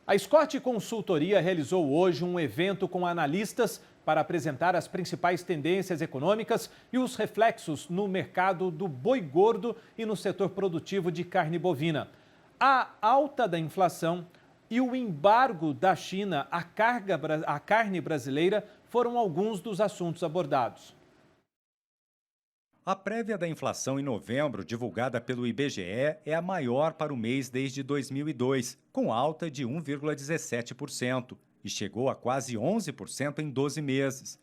A Scott Consultoria realizou hoje um evento com analistas para apresentar as principais tendências econômicas e os reflexos no mercado do boi gordo e no setor produtivo de carne bovina. A alta da inflação e o embargo da China à carne brasileira foram alguns dos assuntos abordados. A prévia da inflação em novembro, divulgada pelo IBGE, é a maior para o mês desde 2002, com alta de 1,17%, e chegou a quase 11% em 12 meses.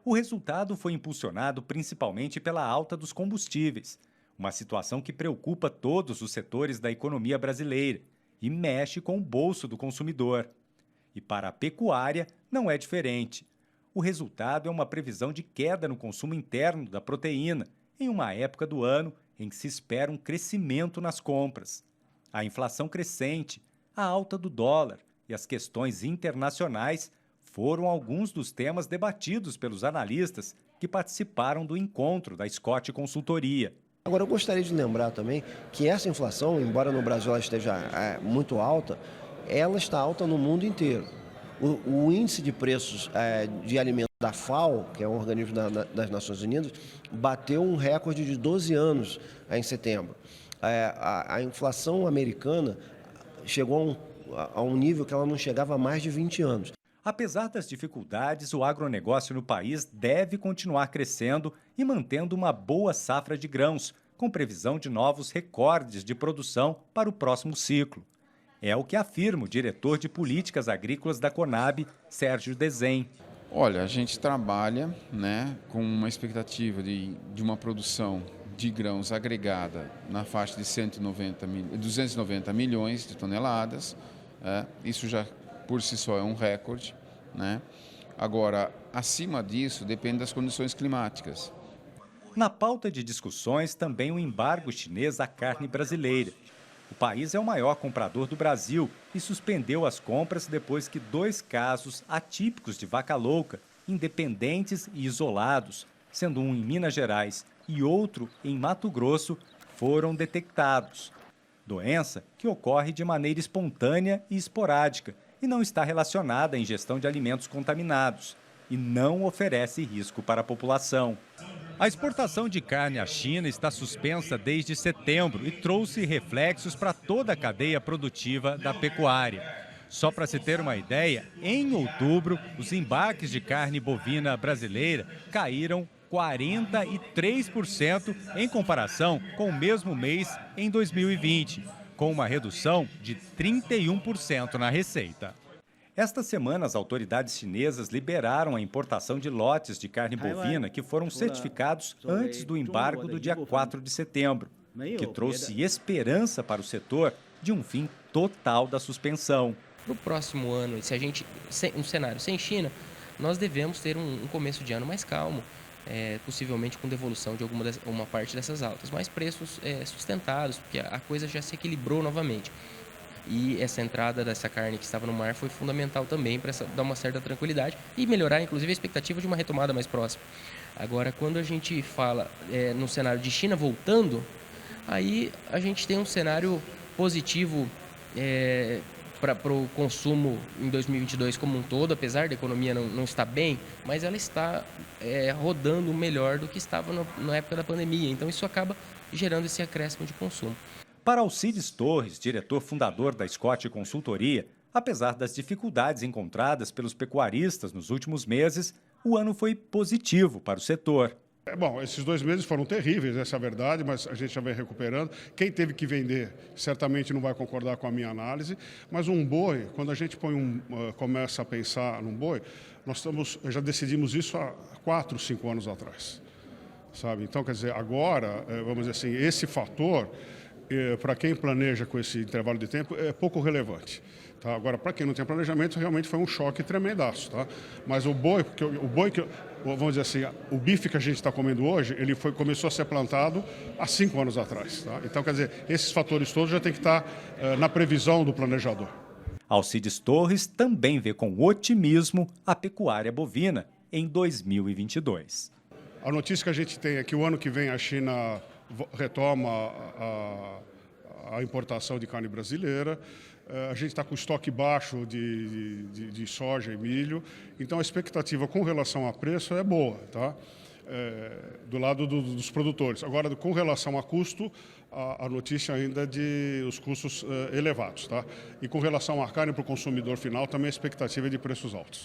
O resultado foi impulsionado principalmente pela alta dos combustíveis, uma situação que preocupa todos os setores da economia brasileira e mexe com o bolso do consumidor. E para a pecuária, não é diferente. O resultado é uma previsão de queda no consumo interno da proteína, em uma época do ano em que se espera um crescimento nas compras. A inflação crescente, a alta do dólar e as questões internacionais foram alguns dos temas debatidos pelos analistas que participaram do encontro da Scott Consultoria. Agora, eu gostaria de lembrar também que essa inflação, embora no Brasil ela esteja muito alta, ela está alta no mundo inteiro. O índice de preços de alimentos da FAO, que é um organismo das Nações Unidas, bateu um recorde de 12 anos em setembro. A inflação americana chegou a um nível que ela não chegava há mais de 20 anos. Apesar das dificuldades, o agronegócio no país deve continuar crescendo e mantendo uma boa safra de grãos, com previsão de novos recordes de produção para o próximo ciclo. É o que afirma o diretor de Políticas Agrícolas da Conab, Sérgio Desen. Olha, a gente trabalha, com uma expectativa de uma produção de grãos agregada na faixa de 290 milhões de toneladas. Isso já por si só é um recorde. Agora, acima disso, depende das condições climáticas. Na pauta de discussões, também o embargo chinês à carne brasileira. O país é o maior comprador do Brasil e suspendeu as compras depois que 2 casos atípicos de vaca louca, independentes e isolados, sendo um em Minas Gerais e outro em Mato Grosso, foram detectados. Doença que ocorre de maneira espontânea e esporádica e não está relacionada à ingestão de alimentos contaminados e não oferece risco para a população. A exportação de carne à China está suspensa desde setembro e trouxe reflexos para toda a cadeia produtiva da pecuária. Só para se ter uma ideia, em outubro, os embarques de carne bovina brasileira caíram 43% em comparação com o mesmo mês em 2020, com uma redução de 31% na receita. Esta semana, as autoridades chinesas liberaram a importação de lotes de carne bovina que foram certificados antes do embargo do dia 4 de setembro, que trouxe esperança para o setor de um fim total da suspensão. Para o próximo ano, se a gente um cenário sem China, nós devemos ter um começo de ano mais calmo, possivelmente com devolução de uma parte dessas altas, mas preços sustentados, porque a coisa já se equilibrou novamente. E essa entrada dessa carne que estava no mar foi fundamental também para dar uma certa tranquilidade e melhorar, inclusive, a expectativa de uma retomada mais próxima. Agora, quando a gente fala no cenário de China voltando, aí a gente tem um cenário positivo para o consumo em 2022 como um todo, apesar da economia não estar bem, mas ela está rodando melhor do que estava na época da pandemia. Então, isso acaba gerando esse acréscimo de consumo. Para Alcides Torres, diretor fundador da Scott Consultoria, apesar das dificuldades encontradas pelos pecuaristas nos últimos meses, o ano foi positivo para o setor. Bom, esses 2 meses foram terríveis, essa é a verdade, mas a gente já vem recuperando. Quem teve que vender certamente não vai concordar com a minha análise, mas um boi, quando a gente começa a pensar num boi, já decidimos isso há 4, 5 anos atrás. Sabe? Então, quer dizer, agora, vamos dizer assim, esse fator, para quem planeja com esse intervalo de tempo, é pouco relevante. Tá? Agora, para quem não tem planejamento, realmente foi um choque tremendaço. Tá? Mas o boi, vamos dizer assim, o bife que a gente está comendo hoje, ele começou a ser plantado há 5 anos atrás. Tá? Então, quer dizer, esses fatores todos já tem que estar na previsão do planejador. Alcides Torres também vê com otimismo a pecuária bovina em 2022. A notícia que a gente tem é que o ano que vem a China retoma a importação de carne brasileira. A gente está com estoque baixo de soja e milho, então a expectativa com relação a preço é boa, tá? Do lado dos produtores. Agora, com relação a custo, a notícia ainda é de os custos elevados, tá? E com relação à carne para o consumidor final, também a expectativa é de preços altos.